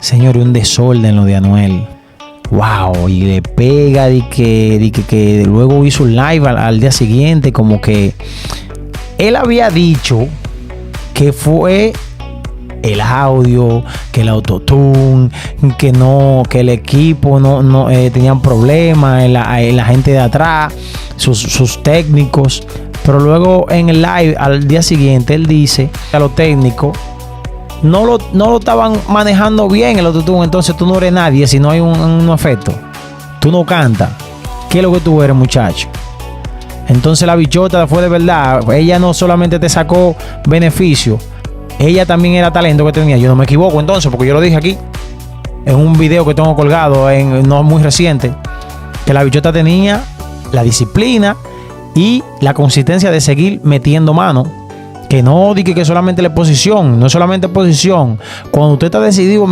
Señor, un desorden lo de Anuel. Wow, y le pega de que luego hizo un live al día siguiente, como que él había dicho que fue el audio, que el autotune, que el equipo no tenían problemas, la gente de atrás, sus técnicos. Pero luego en el live al día siguiente él dice que a los técnicos no lo estaban manejando bien el autotune. Entonces tú no eres nadie si no hay un efecto. Tú no cantas. ¿Qué es lo que tú eres, muchacho? Entonces la bichota fue de verdad. Ella no solamente te sacó beneficio, ella también era talento que tenía. Yo no me equivoco entonces, porque yo lo dije aquí en un video que tengo colgado no muy reciente, que la bichota tenía la disciplina y la consistencia de seguir metiendo mano. Que no diga que solamente la exposición, no solamente exposición. Cuando usted está decidido